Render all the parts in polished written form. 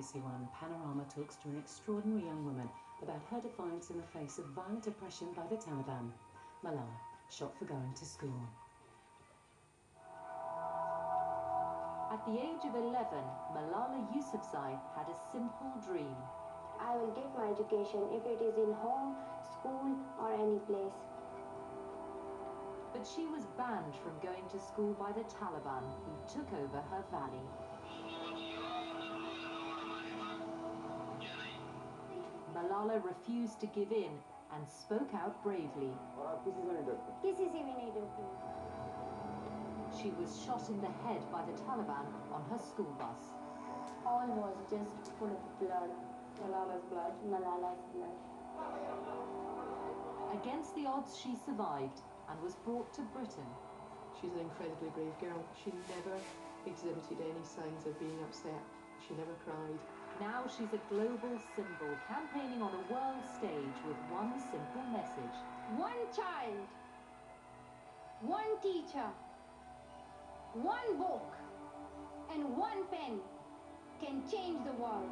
BBC One, Panorama talks to an extraordinary young woman about her defiance in the face of violent oppression by the Taliban. Malala, shot for going to school. At the age of 11, Malala Yousafzai had a simple dream. I will get my education, if it is in home, school or any place. But she was banned from going to school by the Taliban, who took over her valley. Malala refused to give in and spoke out bravely. She was shot in the head by the Taliban on her school bus. All was just full of blood. Malala's blood, Malala's blood. Against the odds, she survived and was brought to Britain. She's an incredibly brave girl. She never exhibited any signs of being upset. She never cried. Now she's a global symbol, campaigning on a world stage with one simple message. One child, one teacher, one book, and one pen can change the world.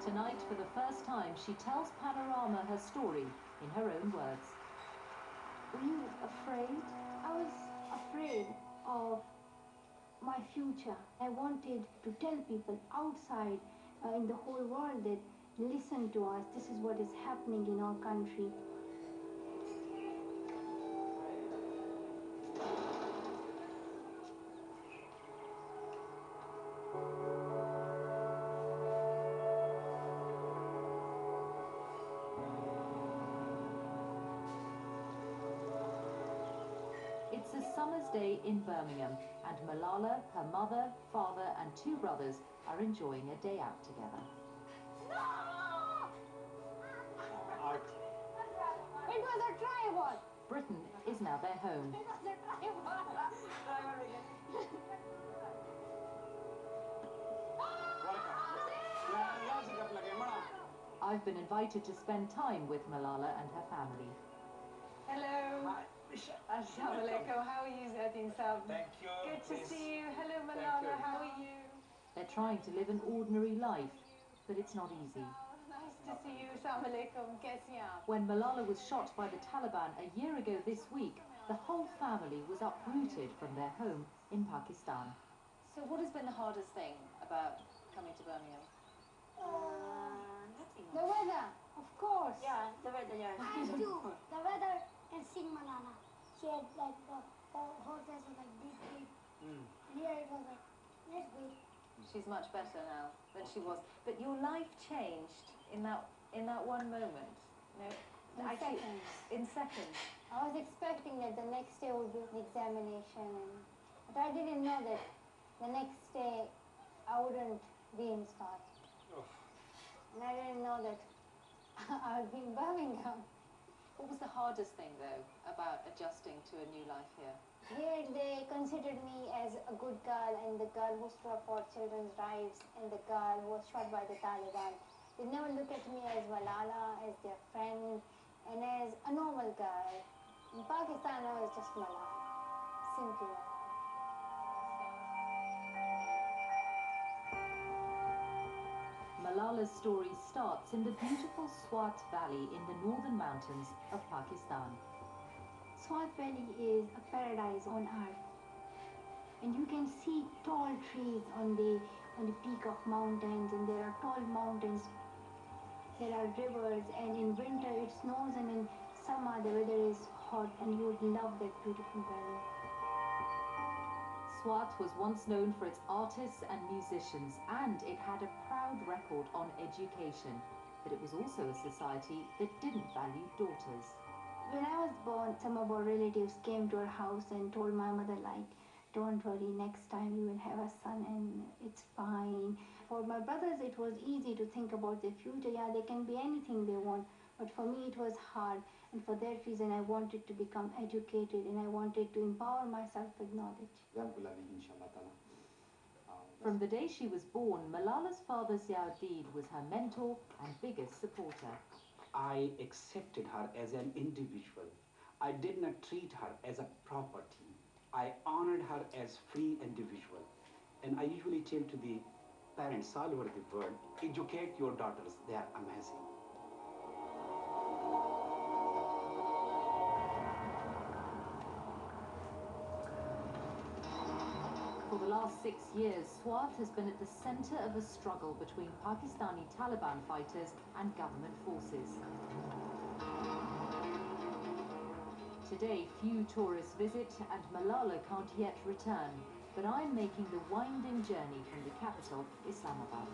Tonight, for the first time, she tells Panorama her story in her own words. Were you afraid? I was afraid of my future. I wanted to tell people outside in the whole world that listen to us. This is what is happening in our country. It's a summer's day in Birmingham, and Malala, her mother, father and two brothers are enjoying a day out together. No! It was a tripod! Britain is now their home. It was a tripod! I've been invited to spend time with Malala and her family. Hello. Hi. Assalamu alaikum. How are you, Zadin Sab? Thank you. Good to Please. see you. Hello, Malala. How are you? They're trying to live an ordinary life, but it's not easy. Nice to see you. Assalamu alaikum. Kaisi aap? When Malala was shot by the Taliban a year ago this week, the whole family was uprooted from their home in Pakistan. So what has been the hardest thing about coming to Birmingham? The weather, of course. Yeah, the weather, yeah. I do. The weather and seeing Malala. She had like the horses were like deep. And here it was like, that's good. She's much better now than she was. But your life changed in that one moment. You know, Seconds. In seconds. I was expecting that the next day would be the examination, but I didn't know that the next day I wouldn't be in Scott. And I didn't know that I would be in Birmingham. What was the hardest thing, though, about adjusting to a new life here? Here they considered me as a good girl and the girl who stood up for children's rights and the girl who was shot by the Taliban. They never look at me as Malala, as their friend, and as a normal girl. In Pakistan, I was just Malala. Simply Malala. Malala's story starts in the beautiful Swat Valley in the northern mountains of Pakistan. Swat Valley is a paradise on earth. And you can see tall trees on the peak of mountains, and there are tall mountains. There are rivers, and in winter it snows, and in summer the weather is hot, and you would love that beautiful valley. Swat was once known for its artists and musicians, and it had a proud record on education. But it was also a society that didn't value daughters. When I was born, some of our relatives came to our house and told my mother, like, don't worry, next time you will have a son and it's fine. For my brothers, it was easy to think about their future. Yeah, they can be anything they want. But for me, it was hard. And for that reason, I wanted to become educated and I wanted to empower myself with knowledge. From the day she was born, Malala's father Ziauddin was her mentor and biggest supporter. I accepted her as an individual. I did not treat her as a property. I honored her as free individual. And I usually tell to the parents all over the world, educate your daughters, they are amazing. For the last 6 years, Swat has been at the centre of a struggle between Pakistani Taliban fighters and government forces. Today, few tourists visit and Malala can't yet return, but I'm making the winding journey from the capital, Islamabad.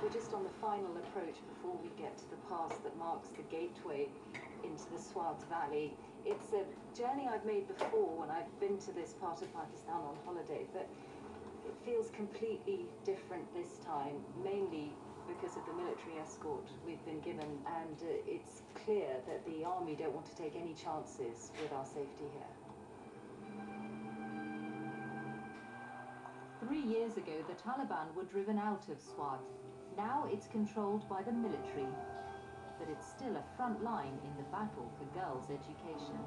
We're just on the final approach before we get to the pass that marks the gateway into the Swat Valley. It's a journey I've made before when I've been to this part of Pakistan on holiday, but it feels completely different this time, mainly because of the military escort we've been given, and it's clear that the army don't want to take any chances with our safety here. 3 years ago, the Taliban were driven out of Swat. Now it's controlled by the military, but it's still a front line in the battle for girls' education.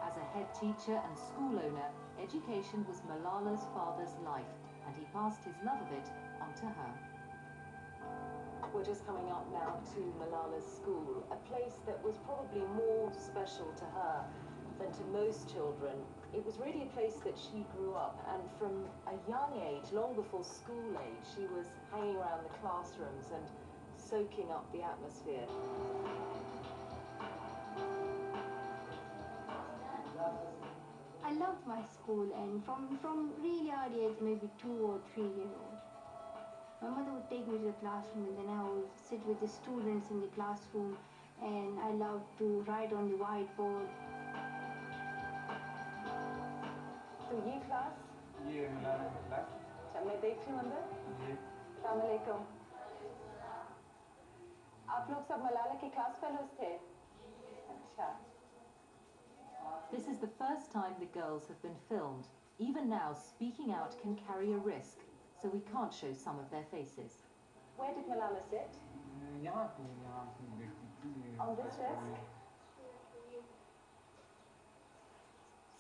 As a head teacher and school owner, education was Malala's father's life, and he passed his love of it on to her. We're just coming up now to Malala's school, a place that was probably more special to her than to most children. It was really a place that she grew up, and from a young age, long before school age, she was hanging around the classrooms and soaking up the atmosphere. I loved my school, and from really early age, maybe 2 or 3 years old, my mother would take me to the classroom, and then I would sit with the students in the classroom, and I loved to write on the whiteboard. तो ये class ये Malala class अच्छा मैं देख लूँ अंदर जी अस्सलाम वालेकुम आप लोग सब मलाला की क्लास फेलोज थे अच्छा This is the first time the girls have been filmed. Even now, speaking out can carry a risk, so we can't show some of their faces. Where did Malala sit? यहाँ पे बैठती थी On this desk?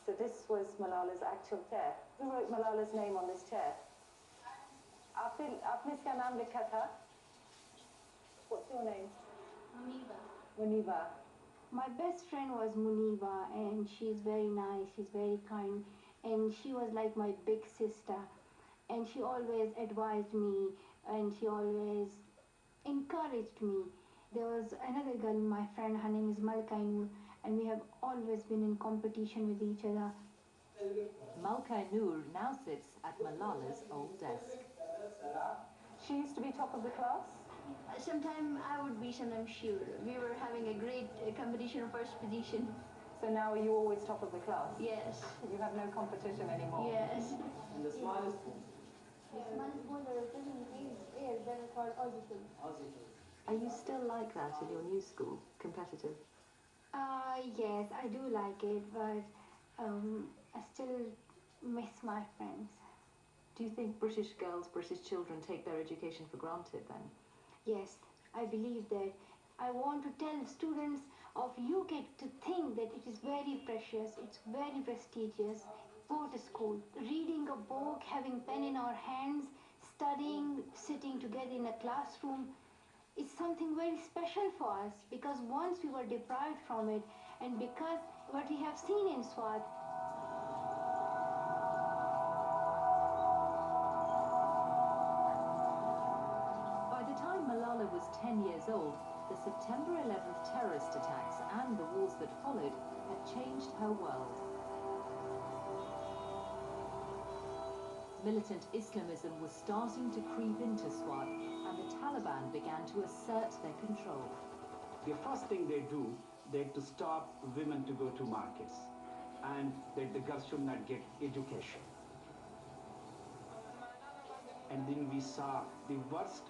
So this was Malala's actual chair. Who wrote Malala's name on this chair? आपने इसका नाम लिखा था? What's your name? Muniba. Muniba. My best friend was Muniba, and she's very nice, she's very kind, and she was like my big sister, and she always advised me, and she always encouraged me. There was another girl, my friend, her name is Malala, and we have always been in competition with each other. Malka Noor now sits at Malala's old desk. She used to be top of the class? Sometimes I would be, sometimes she would. We were having a great competition of first position. So now are you always top of the class? Yes. You have no competition anymore? Yes. And the smallest one. The smallest one that is then called audible. Are you still like that in your new school? Competitive? Yes, I do like it, but I still miss my friends. Do you think British girls, British children take their education for granted then? Yes, I believe that. I want to tell students of UK to think that it is very precious, it's very prestigious. Go to school, reading a book, having pen in our hands, studying, sitting together in a classroom. It's something very special for us, because once we were deprived from it, and because what we have seen in Swat. By the time Malala was 10 years old, the September 11th terrorist attacks and the wars that followed had changed her world. Militant Islamism was starting to creep into Swat, and the Taliban began to assert their control. The first thing they do, they to stop women to go to markets, and that the girls should not get education. And then we saw the worst,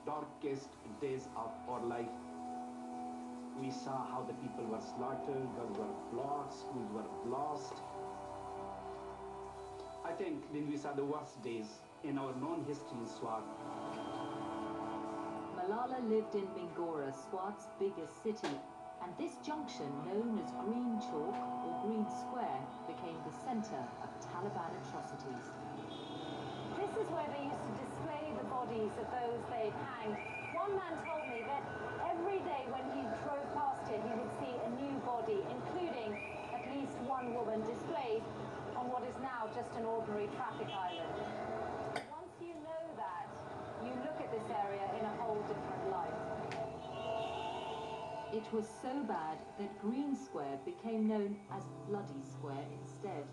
darkest days of our life. We saw how the people were slaughtered, girls were blocked, schools were lost. I think then we saw the worst days in our known history in Swat. Malala lived in Mingora, Swat's biggest city, and this junction, known as Green Chalk or Green centre of Taliban atrocities. This is where they used to display the bodies of those they'd hanged. One man told me that every day when he drove past here, he would see a new body, including at least one woman displayed on what is now just an ordinary traffic island. Once you know that, you look at this area in a whole different light. It was so bad that Green Square became known as Bloody Square instead.